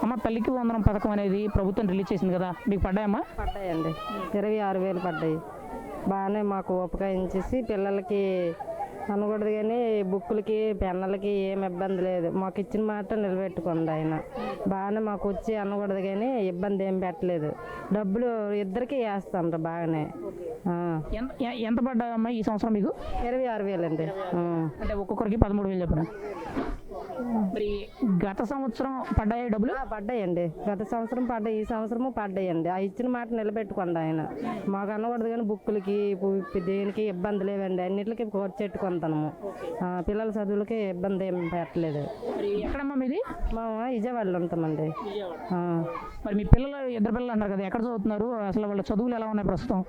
అమ్మ తల్లికి వందనం పథకం అనేది ప్రభుత్వం రిలీజ్ చేసింది కదా, మీకు పడ్డాయమ్మా? పడ్డాయండి, 26,000 పడ్డాయి. బాగానే మాకు ఉపకారించేసి పిల్లలకి అనకూడదు కానీ బుక్కులకి పెన్నులకి ఏం ఇబ్బంది లేదు. మాకు ఇచ్చిన మాట నిలబెట్టుకుంది ఆయన. బాగానే మాకు వచ్చి అనకూడదు కానీ ఇబ్బంది ఏం పెట్టలేదు. డబ్బులు ఇద్దరికి వేస్తాను బాగానే. ఎంత పడ్డాయమ్మా ఈ సంవత్సరం మీకు? 26,000 అండి. అంటే ఒక్కొక్కరికి 13,000 చెప్పిన. మరి గత సంవత్సరం పడ్డాయి డబ్బులు? పడ్డాయండి, గత సంవత్సరం పడ్డాయి, ఈ సంవత్సరము పడ్డాయండి. ఆ ఇచ్చిన మాట నిలబెట్టుకోండి ఆయన. మాకు అనకూడదు కానీ బుక్కులకి దేనికి ఇబ్బంది లేవండి, అన్నిటికి ఖర్చెట్టుకుంటాము. పిల్లల చదువులకి ఇబ్బంది ఏం పెట్టలేదు. ఎక్కడమ్మా మీది? మా విజయవాడలో ఉంటామండి. మరి మీ పిల్లలు ఇద్దరు పిల్లలు అన్నారు కదా, ఎక్కడ చదువుతున్నారు? అసలు వాళ్ళ చదువులు ఎలా ఉన్నాయి ప్రస్తుతం?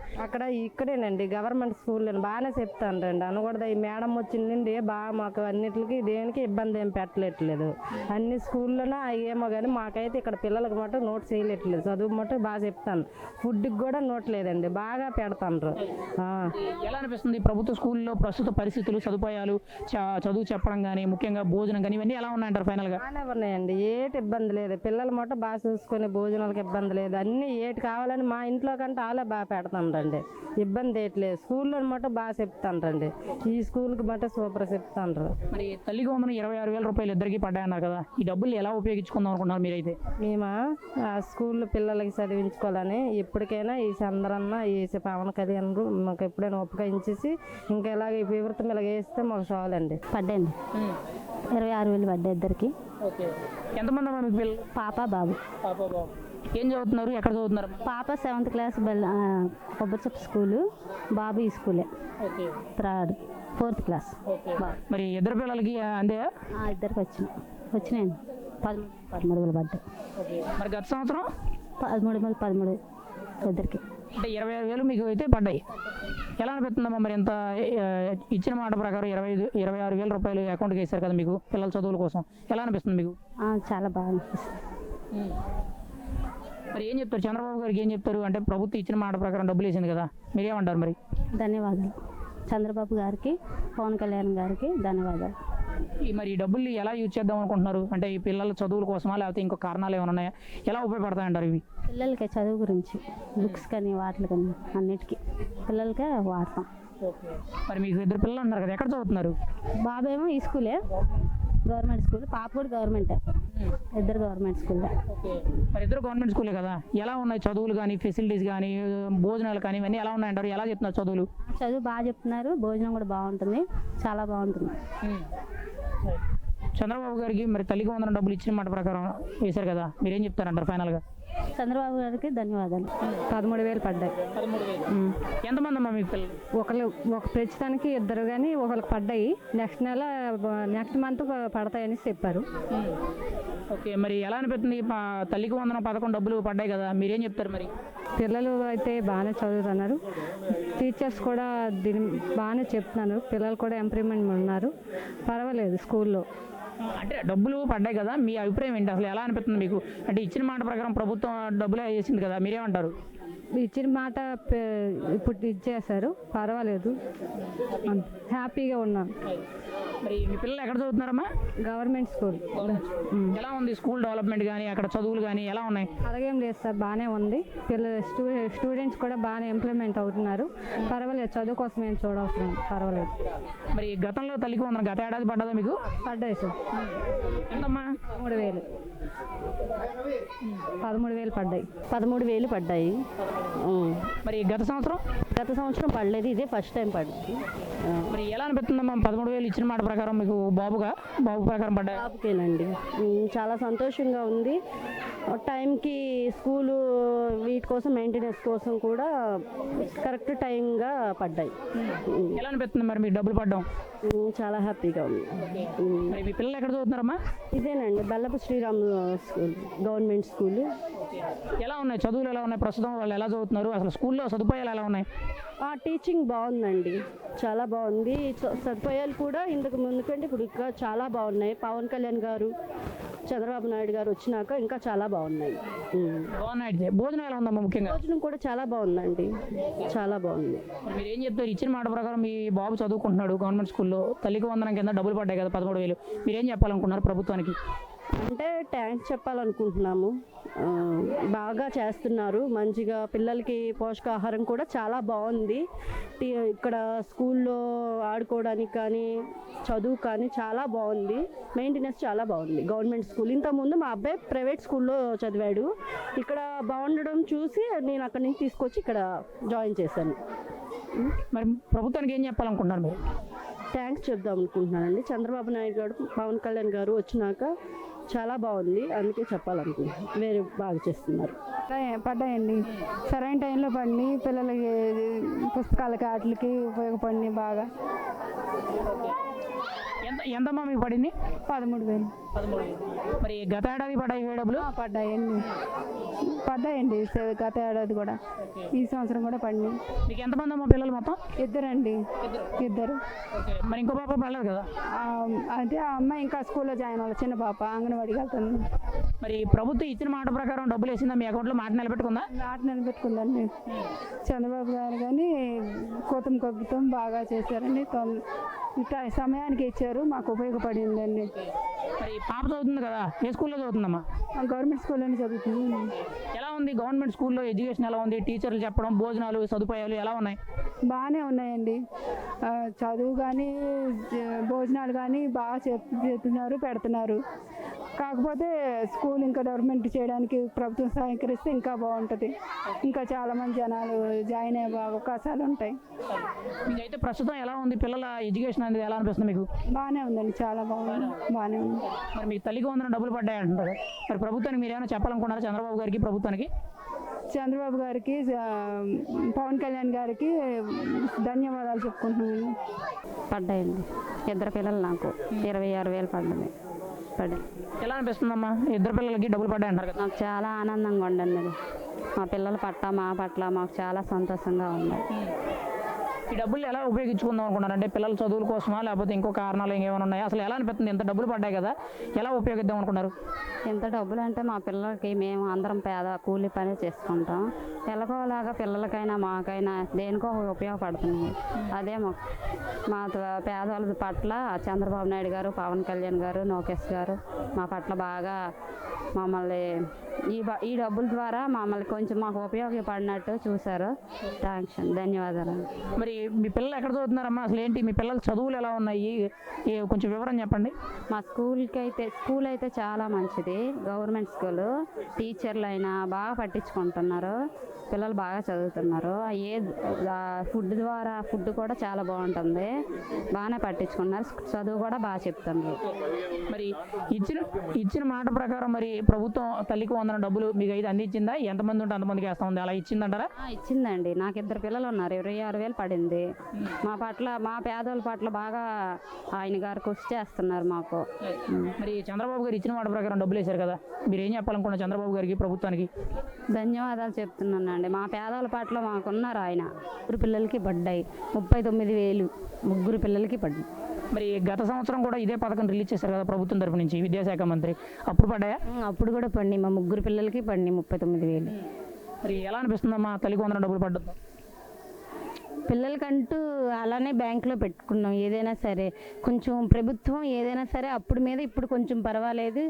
ఇక్కడేనండి, గవర్నమెంట్ స్కూల్ బాగానే చెప్తాను రండి. అనకూడదు ఈ మేడం వచ్చిందండి బాగా మాకు అన్నిటికి దేనికి ఇబ్బంది ఏం పెట్టలేదు. అన్ని స్కూల్లోనే ఏమో కానీ మాకైతే ఇక్కడ పిల్లలకి మటు నోట్ చేయలేట్లేదు. చదువు మటు బాగా చెప్తాను. ఫుడ్కి కూడా నోట్ లేదండి, బాగా పెడతాను. ఎలా అనిపిస్తుంది ప్రభుత్వ స్కూల్లో ప్రస్తుత పరిస్థితులు, సదుపాయాలు, చదువు చెప్పడం కానీ ముఖ్యంగా భోజనం కానీ ఇవన్నీ ఎలా ఉన్నాయంటారు? ఫైనల్గా బాగానే ఉన్నాయండి, ఏటి ఇబ్బంది లేదు. పిల్లల మటు బాగా చూసుకునే భోజనాలకు ఇబ్బంది లేదు. అన్నీ ఏటి కావాలని మా ఇంట్లో కంటే వాళ్ళే బాగా పెడతాను రండి, ఇబ్బంది ఏట్లేదు. స్కూల్లో మటు బాగా చెప్తాను రండి, ఈ స్కూల్కి మటు సూపర్ చెప్తాను. మరి తల్లికి వందనం 26,000 రూపాయలు ఇద్దరికి పడ్డాయన్నారు కదా, ఈ డబ్బులు ఎలా ఉపయోగించుకుందాం అనుకుంటున్నారు మీరైతే? మేము ఆ స్కూల్లో పిల్లలకి చదివించుకోవాలని ఎప్పటికైనా ఈ చంద్రన్న ఈ పవన్ కళ్యాణ్ మాకు ఎప్పుడైనా ఉపయోగించేసి ఇంకా ఇలాగ ఈ వివృతం ఇలాగ వేస్తే మాకు చాలండి. పడ్డాయండి, 26,000 పడ్డాయి ఇద్దరికి. ఎంతమంది అమ్మా మీకు పిల్లలు? పాప బాబు. ఏం చదువుతున్నారు, ఎక్కడ చదువుతున్నారు? పాప 7th క్లాస్ కొబ్బరిచెప్ప స్కూలు, బాబు ఈ స్కూలే, 4th క్లాస్. మరి ఇద్దరు పిల్లలకి అందే? ఇద్దరికి వచ్చినాయండి, 13,000 పడ్డాయి. మరి గత సంవత్సరం 13,000 ఇద్దరికి. అంటే 26,000 మీకు అయితే పడ్డాయి. ఎలా అనిపిస్తుందమ్మా మరి ఎంత ఇచ్చిన మాట ప్రకారం 26,000 రూపాయలు అకౌంట్కి వేశారు కదా మీకు పిల్లల చదువుల కోసం, ఎలా అనిపిస్తుంది మీకు? చాలా బాగా అనిపిస్తుంది. మరి ఏం చెప్తారు చంద్రబాబు గారికి, ఏం చెప్తారు? అంటే ప్రభుత్వం ఇచ్చిన మాట ప్రకారం డబ్బులు వేసింది కదా, మీరేమంటారు మరి? ధన్యవాదాలు చంద్రబాబు గారికి, పవన్ కళ్యాణ్ గారికి ధన్యవాదాలు. మరి ఈ డబ్బులు ఎలా యూజ్ చేద్దాం అనుకుంటున్నారు? అంటే ఈ పిల్లల చదువుల కోసమా లేకపోతే ఇంకో కారణాలు ఏమైనా ఉన్నాయా? ఎలా ఉపయోగపడతాయంటారు ఇవి? పిల్లలకి చదువు గురించి, బుక్స్ కానీ వాటికి కానీ అన్నిటికీ పిల్లలకే వాడతాం. మరి మీకు ఇద్దరు పిల్లలు ఉన్నారు కదా, ఎక్కడ చదువుతున్నారు? బాబు ఏమో ఈ స్కూలే, గవర్నమెంట్ స్కూల్, పాప కూడా గవర్నమెంటే, ఇద్దరు గవర్నమెంట్ స్కూల్లో. మరి ఇద్దరు గవర్నమెంట్ స్కూలే కదా, ఎలా ఉన్నాయి చదువులు కానీ ఫెసిలిటీస్ కానీ భోజనాలు కానీ ఇవన్నీ ఎలా ఉన్నాయంటారు? ఎలా చెప్తున్నారు చదువులు? చదువు బాగా చెప్తున్నారు, భోజనం కూడా బాగుంటుంది, చాలా బాగుంటుంది. చంద్రబాబు గారికి మరి తల్లికి వందనం డబ్బులు ఇచ్చిన మాట ప్రకారం వేశారు కదా, మీరేం చెప్తారంటారు ఫైనల్గా? చంద్రబాబు గారికి ధన్యవాదాలు. 13,000 పడ్డాయి. ఎంతమంది అమ్మా మీకు పిల్లలు? ఒక ప్రస్తుతానికి ఇద్దరు కానీ ఒకరికి పడ్డాయి. నెక్స్ట్ మంత్ పడతాయని చెప్పారు. ఓకే, మరి ఎలా అనిపిస్తుంది తల్లికి వందనం పథకం డబ్బులు పడ్డాయి కదా, మీరేం చెప్తారు మరి? పిల్లలు అయితే బాగానే చదువుతున్నారు, టీచర్స్ కూడా దీని బాగానే చెప్తున్నారు, పిల్లలు కూడా ఇంప్రూవ్మెంట్ ఉన్నారు, పర్వాలేదు స్కూల్లో. అంటే డబ్బులు పడ్డాయి కదా, మీ అభిప్రాయం ఏంటి? అసలు ఎలా అనిపిస్తుంది మీకు? అంటే ఇచ్చిన మాట ప్రకారం ప్రభుత్వం డబ్బులే వేసింది కదా, మీరేమంటారు? ఇచ్చిన మాట ఇప్పుడు ఇచ్చేసారు, పర్వాలేదు, హ్యాపీగా ఉన్నాను. మరి మీ పిల్లలు ఎక్కడ చదువుతున్నారమ్మా? Government school. ఎలా ఉంది స్కూల్ డెవలప్మెంట్ కానీ అక్కడ చదువులు కానీ ఎలా ఉన్నాయి? అలాగేం లేదు సార్, బాగానే ఉంది. స్టూడెంట్స్ కూడా బాగానే ఇంప్లిమెంట్ అవుతున్నారు, పర్వాలేదు. చదువు కోసం ఏం చూడవసరం, పర్వాలేదు. మరి గతంలో తల్లికి వందనం గత ఏడాది పడ్డదా మీకు? పడ్డాయి సార్. ఎంతమ్మా? 13,000. 13,000 పడ్డాయి. 13,000 పడ్డాయి. మరి గత సంవత్సరం పడలేదు, ఇదే ఫస్ట్ టైం పడింది. మరి ఎలా అనిపిస్తుందమ్మా 13,000 ఇచ్చిన మాట ప్రకారం మీకు? బాబు ప్రకారం పడ్డాయి? బాబుకేనండి, చాలా సంతోషంగా ఉంది. టైంకి స్కూలు వీటి కోసం మెయింటెనెన్స్ కోసం కూడా కరెక్ట్ టైంగా పడ్డాయి. ఎలా అనిపిస్తుంది మరి మీకు డబ్బులు పడ్డాం? చాలా హ్యాపీగా ఉంది. మరి మీ పిల్లలు ఎక్కడ చదువుతున్నారమ్మా? ఇదేనండి, బెల్లపు శ్రీరామ్ స్కూల్, గవర్నమెంట్ స్కూల్. ఎలా ఉన్నాయి చదువులు, ఎలా ఉన్నాయి ప్రస్తుతం? వాళ్ళు ఎలా చదువుతున్నారు? అసలు స్కూల్లో సదుపాయాలు ఎలా ఉన్నాయి? టీచింగ్ బాగుందండి, చాలా బాగుంది. సదుపాయాలు కూడా ఇంతకు ముందు కంటే ఇప్పుడు ఇంకా చాలా బాగున్నాయి. పవన్ కళ్యాణ్ గారు, చంద్రబాబు నాయుడు గారు వచ్చినాక ఇంకా చాలా బాగున్నాయి. భోజనం ఎలా ఉందమ్మా? ముఖ్యంగా భోజనం కూడా చాలా బాగుందండి, చాలా బాగుంది. మీరు ఏం చెప్తారు? ఇచ్చిన మాట ప్రకారం మీ బాబు చదువుకుంటున్నాడు గవర్నమెంట్ స్కూల్లో, తల్లికి వందనం కింద డబ్బులు పడ్డాయి కదా 13,000, మీరేం చెప్పాలనుకున్నారు ప్రభుత్వానికి? అంటే థ్యాంక్స్ చెప్పాలనుకుంటున్నాము. ఆ, బాగా చేస్తున్నారు, మంచిగా పిల్లలకి పోషకాహారం కూడా చాలా బాగుంది. ఇక్కడ స్కూల్లో ఆడుకోవడానికి కానీ చదువు కానీ చాలా బాగుంది. మెయింటెనెన్స్ చాలా బాగుంది. గవర్నమెంట్ స్కూల్, ఇంతకుముందు మా అబ్బాయి ప్రైవేట్ స్కూల్లో చదివాడు. ఇక్కడ బాగుండడం చూసి నేను అక్కడి నుంచి తీసుకొచ్చి ఇక్కడ జాయిన్ చేశాను. మరి ప్రభుత్వానికి ఏం చెప్పాలనుకుంటున్నారు మీరు? థ్యాంక్స్ చెప్దాం అనుకుంటున్నానండి. చంద్రబాబు నాయుడు గారు, పవన్ కళ్యాణ్ గారు వచ్చినాక చాలా బాగుంది, అందుకే చెప్పాలనుకుంటున్నాను. వేరే బాగా చేస్తున్నారు. పడ్డాయండి, సరైన టైంలో పడి పిల్లలకి పుస్తకాలకి వాటికి ఉపయోగపడినాయి బాగా. ఎంతమ్మా మీకు పడింది? 13,000 మరి గత ఏడాది పడ్డాయి ఇవే డబ్బులు? పడ్డాయండి గత ఏడాది కూడా, ఈ సంవత్సరం కూడా పడినాయి. మీకు ఎంతమంది అమ్మా పిల్లలు మొత్తం? ఇద్దరండి, ఇద్దరు. మరి ఇంకో పాప పడలేదు కదా? అంటే ఆ అమ్మాయి ఇంకా స్కూల్లో జాయిన్ అవ్వాలి, చిన్న పాప అంగన్వాడికి వెళ్తుంది. మరి ప్రభుత్వం ఇచ్చిన మాట ప్రకారం డబ్బులు వేసిందా మీ అకౌంట్లో? మాట నిలబెట్టుకుందా? ఆట నిలబెట్టుకుందండి. చంద్రబాబు గారు కానీ ప్రభుత్వం బాగా చేశారండి. సమయానికి ఇచ్చారు, మాకు ఉపయోగపడిందండి. మరి పాప చదువుతుంది కదా, ఏ స్కూల్లో చదువుతుందమ్మా? గవర్నమెంట్ స్కూల్లోనే చదువుతుంది. ఎలా ఉంది గవర్నమెంట్ స్కూల్లో ఎడ్యుకేషన్? ఎలా ఉంది? టీచర్లు చెప్పడం, భోజనాలు, సదుపాయాలు ఎలా ఉన్నాయి? బాగానే ఉన్నాయండి. చదువు కానీ భోజనాలు కానీ బాగా చెప్తున్నారు, పెడుతున్నారు. కాకపోతే స్కూల్ ఇంకా డెవలప్మెంట్ చేయడానికి ప్రభుత్వం సహకరిస్తే ఇంకా బాగుంటుంది. ఇంకా చాలామంది జనాలు జాయిన్ అయ్యే అవకాశాలు ఉంటాయి. మీకైతే ప్రస్తుతం ఎలా ఉంది పిల్లల ఎడ్యుకేషన్ అనేది? ఎలా అనిపిస్తుంది మీకు? బాగానే ఉందండి, చాలా బాగుంది, బాగానే ఉంది. మరి మీకు తల్లికి వందన డబ్బులు పడ్డాయి అంటారు. మరి ప్రభుత్వానికి మీరు ఏమైనా చెప్పాలనుకున్నారా? చంద్రబాబు గారికి, ప్రభుత్వానికి? చంద్రబాబు గారికి, పవన్ కళ్యాణ్ గారికి ధన్యవాదాలు చెప్పుకుంటున్నాను. పడ్డాయండి, ఇద్దరు పిల్లలు నాకు 26,000 పడ్డాయి. ఎలా అనిపిస్తుందమ్మా ఇద్దరు పిల్లలకి డబ్బులు పడ్డాయి అంటారు కదా? నాకు చాలా ఆనందంగా ఉండండి. మా పిల్లల పట్ల, మా పట్ల మాకు చాలా సంతోషంగా ఉంది. ఈ డబ్బులు ఎలా ఉపయోగించుకుందాం అనుకున్నారు? అంటే పిల్లల చదువుల కోసమా, లేకపోతే ఇంకో కారణాలు ఇంకేమైనా ఉన్నాయా? అసలు ఎలా అనిపిస్తుంది? ఇంత డబ్బులు పడ్డాయి కదా, ఎలా ఉపయోగిద్దాం అనుకున్నారు? ఇంత డబ్బులు అంటే మా పిల్లలకి, మేము అందరం పేద కూలి పని చేసుకుంటాం. ఎలాగోలాగా పిల్లలకైనా మాకైనా దేనికో ఉపయోగపడుతుంది. అదే మా పేదవాళ్ళ పట్ల చంద్రబాబు నాయుడు గారు, పవన్ కళ్యాణ్ గారు, లోకేష్ గారు మా పట్ల బాగా మమ్మల్ని ఈ డబ్బుల ద్వారా మమ్మల్ని కొంచెం మాకు ఉపయోగపడినట్టు చూశారు. థ్యాంక్స్, ధన్యవాదాలు. మరి మీ పిల్లలు ఎక్కడ చదువుతున్నారమ్మా? అసలు ఏంటి మీ పిల్లల చదువులు ఎలా ఉన్నాయి? కొంచెం వివరం చెప్పండి. మా స్కూల్ అయితే చాలా మంచిది. గవర్నమెంట్ స్కూలు, టీచర్లు అయినా బాగా పట్టించుకుంటున్నారు. పిల్లలు బాగా చదువుతున్నారు. ఫుడ్ కూడా చాలా బాగుంటుంది, బాగానే పట్టించుకున్నారు. చదువు కూడా బాగా చెప్తున్నారు. మరి ఇచ్చిన మాట ప్రకారం మరి ప్రభుత్వం తల్లికి వందన డబ్బులు మీకు అయితే అందించిందా? ఎంతమంది ఉంటే అంతమందికి వేస్తా ఉంది, అలా ఇచ్చిందంటారా? ఇచ్చిందండి. నాకు ఇద్దరు పిల్లలు ఉన్నారు, 26,000 పడింది. మా పేదవాళ్ళ పట్ల బాగా ఆయన గారు కృషి చేస్తున్నారు మాకు. మరి చంద్రబాబు గారు ఇచ్చిన మాట ప్రకారం డబ్బులు వేశారు కదా, మీరు ఏం చెప్పాలనుకున్నారు చంద్రబాబు గారికి, ప్రభుత్వానికి? ధన్యవాదాలు చెప్తున్నానండి. మా పేదవాళ్ళ పట్ల మాకున్నారు ఆయన. 3 పిల్లలకి పడ్డాయి, 39,000 3 పిల్లలకి పడ్డాయి. మరి గత సంవత్సరం కూడా ఇదే పథకం రిలీజ్ చేశారు కదా ప్రభుత్వం తరపు నుంచి, విద్యాశాఖ మంత్రి, అప్పుడు పడ్డాయా? అప్పుడు కూడా పడినాయి, మా 3 పిల్లలకి పడినాయి 39,000. మరి ఎలా అనిపిస్తుందమ్మా తల్లికి వందన డబ్బులు పడ్డదు? పిల్లలకంటూ అలానే బ్యాంకులో పెట్టుకున్నాం. ఏదైనా సరే కొంచెం ప్రభుత్వం ఏదైనా సరే అప్పుడు మీద ఇప్పుడు కొంచెం పర్వాలేదు.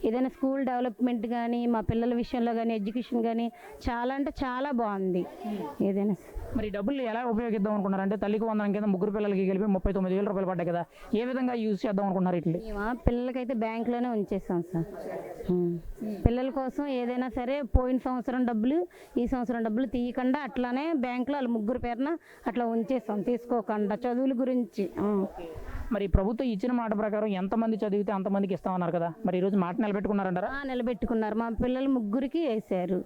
ఏదైనా స్కూల్ డెవలప్మెంట్ కానీ, మా పిల్లల విషయంలో కానీ, ఎడ్యుకేషన్ కానీ చాలా అంటే చాలా బాగుంది. ఏదైనా మరి డబ్బులు ఎలా ఉపయోగిద్దాం అనుకున్నారు? అంటే తల్లికి వందనం కింద 3 పిల్లలకి కలిపి 39,000 రూపాయలు పడ్డాయి కదా, ఏ విధంగా యూజ్ చేద్దాం అనుకున్నారు? ఇట్లా పిల్లలకైతే బ్యాంకులోనే ఉంచేసాం సార్. పిల్లల కోసం ఏదైనా సరే పోయిన సంవత్సరం డబ్బులు, ఈ సంవత్సరం డబ్బులు తీయకుండా అట్లానే బ్యాంకులో వాళ్ళ 3 పేరున అట్లా ఉంచేసాం, తీసుకోకుండా చదువుల గురించి. మరి ప్రభుత్వం ఇచ్చిన మాట ప్రకారం ఎంతమంది చదివితే అంతమందికి ఇస్తామన్నారు కదా, మరి ఈరోజు మాట నిలబెట్టుకున్నారంటారా? నిలబెట్టుకున్నారు. మా పిల్లలు 3కి వేశారు.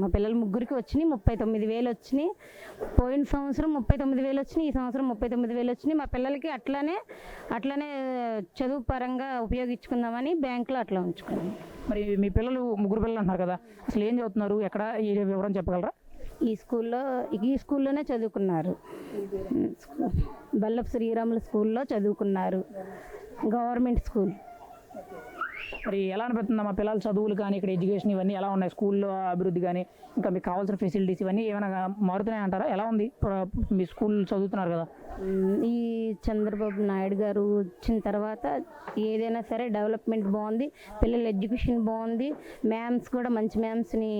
మా పిల్లలు 3కి వచ్చినాయి, 39,000 వచ్చినాయి. పోయిన సంవత్సరం 39,000 వచ్చినాయి, ఈ సంవత్సరం 39,000 వచ్చినాయి. మా పిల్లలకి అట్లానే చదువు పరంగా ఉపయోగించుకుందామని బ్యాంకులో అట్లా ఉంచుకున్నాం. మరి మీ పిల్లలు 3 పిల్లలు అంటున్నారు కదా, అసలు ఏం చదువుతున్నారు, ఎక్కడ, ఈ వివరం చెప్పగలరా? ఈ స్కూల్లోనే చదువుకున్నారు. బల్లపు శ్రీరాములు స్కూల్లో చదువుకున్నారు, గవర్నమెంట్ స్కూల్. మరి ఎలా అనిపిస్తుంది మా పిల్లల చదువులు కానీ ఇక్కడ ఎడ్యుకేషన్ ఇవన్నీ ఎలా ఉన్నాయి, స్కూల్లో అభివృద్ధి కానీ ఇంకా మీకు కావాల్సిన ఫెసిలిటీస్ ఇవన్నీ ఏమైనా మారుతున్నాయి అంటారా? ఎలా ఉంది మీ స్కూల్ చదువుతున్నారు కదా? ఈ చంద్రబాబు నాయుడు గారు వచ్చిన తర్వాత ఏదైనా సరే డెవలప్మెంట్ బాగుంది, పిల్లల ఎడ్యుకేషన్ బాగుంది, మ్యామ్స్ కూడా మంచి మ్యామ్స్ని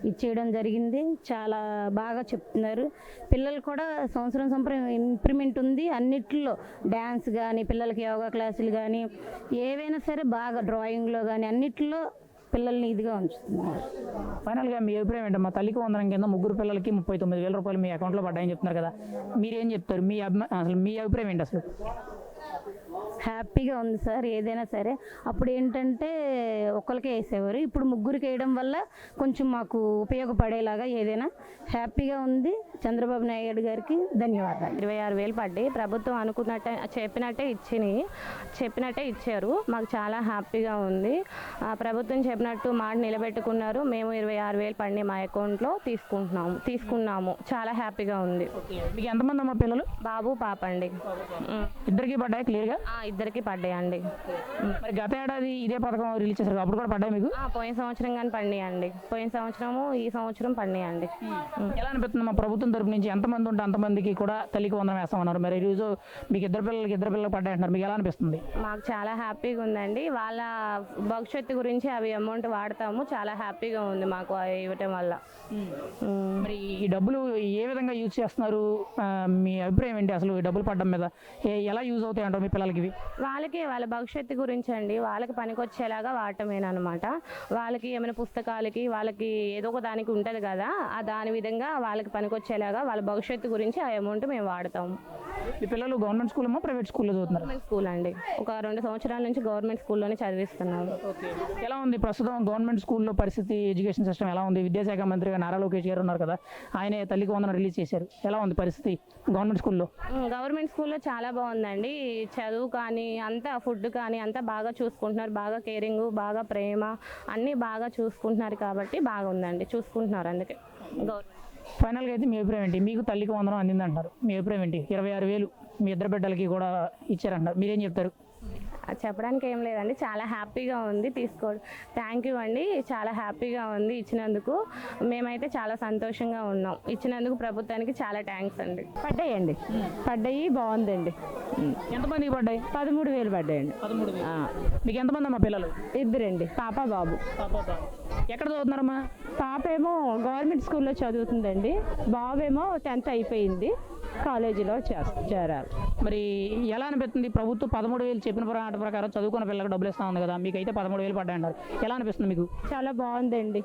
ఇచ్చేయడం జరిగింది, చాలా బాగా చెప్తున్నారు. పిల్లలు కూడా సంవత్సరం ఇంప్రూవ్మెంట్ ఉంది అన్నిట్లో, డ్యాన్స్ కానీ పిల్లలకి యోగా క్లాసులు కానీ ఏవైనా సరే బాగా డ్రాయింగ్లో కానీ అన్నిట్లో పిల్లల్ని ఇదిగా ఉంచుతున్నారు. ఫైనల్గా మీ అభిప్రాయం ఏంటమ్మా? తల్లికి వందనం కింద ముగ్గురు పిల్లలకి 39,000 రూపాయలు మీ అకౌంట్లో పడ్డాయని చెప్తున్నారు కదా, మీరేం చెప్తారు? అసలు మీ అభిప్రాయం ఏంటి అసలు? హ్యాపీగా ఉంది సార్. ఏదైనా సరే అప్పుడు ఏంటంటే ఒకరికే వేసేవారు, ఇప్పుడు ముగ్గురికి వేయడం వల్ల కొంచెం మాకు ఉపయోగపడేలాగా ఏదైనా హ్యాపీగా ఉంది. చంద్రబాబు నాయుడు గారికి ధన్యవాదాలు. 26,000 పడ్డాయి. ప్రభుత్వం చెప్పినట్టే ఇచ్చారు. మాకు చాలా హ్యాపీగా ఉంది. ప్రభుత్వం చెప్పినట్టు మాట నిలబెట్టుకున్నారు. మేము 26,000 పడినాయి మా అకౌంట్లో తీసుకున్నాము. చాలా హ్యాపీగా ఉంది. మీకు ఎంతమంది అమ్మా పిల్లలు? బాబు పాప అండి. ఇద్దరికి పడ్డాయి క్లియర్గా? ఇద్దరికి పడ్డాయండి. మరి గత ఏడాది ఇదే పథకం రిలీజ్ చేశారు, అప్పుడు కూడా పడ్డాయి మీకు? పోయిన సంవత్సరం కానీ పడినాయండి. పోయిన సంవత్సరము ఈ సంవత్సరం పడినాయండి. ఎలా అనిపిస్తుంది మా ప్రభుత్వం తరపు నుంచి ఎంతమంది ఉంటే అంతమందికి కూడా తల్లికి వందనం వేస్తామన్నారు, మరి ఈరోజు మీకు ఇద్దరు పిల్లలు పడ్డాయి అంటున్నారు, మీకు ఎలా అనిపిస్తుంది? మాకు చాలా హ్యాపీగా ఉందండి. వాళ్ళ భవిష్యత్తు గురించి అవి అమౌంట్ వాడతాము. చాలా హ్యాపీగా ఉంది మాకు ఇవ్వటం వల్ల. మరి ఈ డబ్బులు ఏ విధంగా యూజ్ చేస్తున్నారు? మీ అభిప్రాయం ఏంటి అసలు ఈ డబ్బులు పడడం మీద? ఎలా యూజ్ అవుతాయి అంటారు మీ పిల్లలకి ఇవి? వాళ్ళ భవిష్యత్తు గురించి అండి. వాళ్ళకి పనికొచ్చేలాగా వాడటమేనమాట. వాళ్ళకి ఏమైనా పుస్తకాలకి వాళ్ళకి ఏదో ఒక దానికి ఉంటుంది కదా, దాని విధంగా వాళ్ళకి పనికొచ్చేలాగా వాళ్ళ భవిష్యత్తు గురించి ఆ అమౌంట్ మేము వాడతాము. మీ పిల్లలు గవర్నమెంట్ స్కూల్ అమ్మా ప్రైవేట్ స్కూల్లో చదువుతున్నారు? గవర్నమెంట్ స్కూల్ అండి. ఒక 2 సంవత్సరాల నుంచి గవర్నమెంట్ స్కూల్లోనే చదివిస్తున్నాము. ఎలా ఉంది ప్రస్తుతం గవర్నమెంట్ స్కూల్లో పరిస్థితి? ఎడ్యుకేషన్ సిస్టమ్ ఎలా ఉంది? విద్యాశాఖ మంత్రిగా నారా లోకేష్ గారు ఉన్నారు కదా, ఆయనే తల్లికి వందనం రిలీజ్ చేశారు. ఎలా ఉంది పరిస్థితి గవర్నమెంట్ స్కూల్లో? గవర్నమెంట్ స్కూల్లో చాలా బాగుందండి. చదువు కానీ అంతా, ఫుడ్ కానీ అంతా బాగా చూసుకుంటున్నారు. బాగా కేరింగ్, బాగా ప్రేమ అన్నీ బాగా చూసుకుంటున్నారు కాబట్టి బాగుందండి. చూసుకుంటున్నారు అందుకే గవర్నమెంట్. ఫైనల్గా అయితే మీ అభిప్రాయం ఏంటి? మీకు తల్లికి వందనం అందింది అంటారు, మీ అభిప్రాయం ఏంటి? 26,000 మీ ఇద్దరు బిడ్డలకి కూడా ఇచ్చారంటారు, మీరేం చెప్తారు? చెప్పడానికి ఏం లేదండి. చాలా హ్యాపీగా ఉంది. థ్యాంక్ యూ అండి. చాలా హ్యాపీగా ఉంది ఇచ్చినందుకు. మేమైతే చాలా సంతోషంగా ఉన్నాం. ఇచ్చినందుకు ప్రభుత్వానికి చాలా థ్యాంక్స్ అండి. పడ్డాయి బాగుందండి. ఎంతమందికి పడ్డాయి? 13,000 పడ్డాయండి. 13,000. మీకు ఎంతమంది అమ్మా పిల్లలు? ఇద్దరండి, పాప బాబు. ఎక్కడ చదువుతున్నారమ్మా? పాప ఏమో గవర్నమెంట్ స్కూల్లో చదువుతుందండి, బాబు ఏమో 10th అయిపోయింది, కాలేజీలో చేరాలి. మరి ఎలా అనిపిస్తుంది? ప్రభుత్వం 13,000 చెప్పిన ప్రకారం చదువుకున్న పిల్లలకు డబ్బులు ఇస్తా ఉంది కదా, మీకైతే 13,000 పడ్డాయంటారు, ఎలా అనిపిస్తుంది మీకు? చాలా బాగుందండి.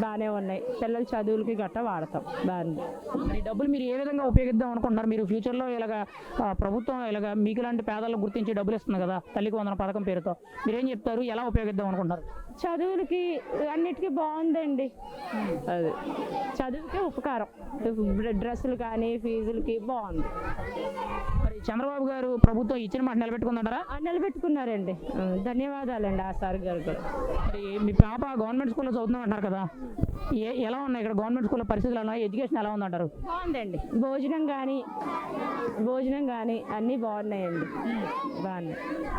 బాగానే ఉన్నాయి. పిల్లల చదువులకి గట్టా వాడతాం. బాగుంది. మరి డబ్బులు మీరు ఏ విధంగా ఉపయోగిద్దాం అనుకుంటున్నారు? మీరు ఫ్యూచర్లో ఇలాగ ప్రభుత్వం ఇలాగ మీకు లాంటి పేదలను గుర్తించి డబ్బులు ఇస్తుంది కదా తల్లికి వందనం పథకం పేరుతో, మీరేం చెప్తారు? ఎలా ఉపయోగిద్దాం అనుకుంటున్నారు? చదువులకి అన్నిటికీ బాగుందండి. అది చదువుకే ఉపకారం. డ్రెస్సులు కానీ ఫీజులకి బాగుంది. మరి చంద్రబాబు గారు ప్రభుత్వం ఇచ్చిన మాట నిలబెట్టుకుందంటారా? నిలబెట్టుకున్నారండి. ధన్యవాదాలండి ఆ సార్ గారు కూడా. మరి మీ పాప గవర్నమెంట్ స్కూల్లో చదువుతున్నాం అంటారు కదా, ఎలా ఉన్నాయి ఇక్కడ గవర్నమెంట్ స్కూల్లో పరిస్థితులు? ఎలా ఎడ్యుకేషన్ ఎలా ఉందంటారు? బాగుందండి. భోజనం కానీ అన్నీ బాగున్నాయండి. బాగున్నాయి.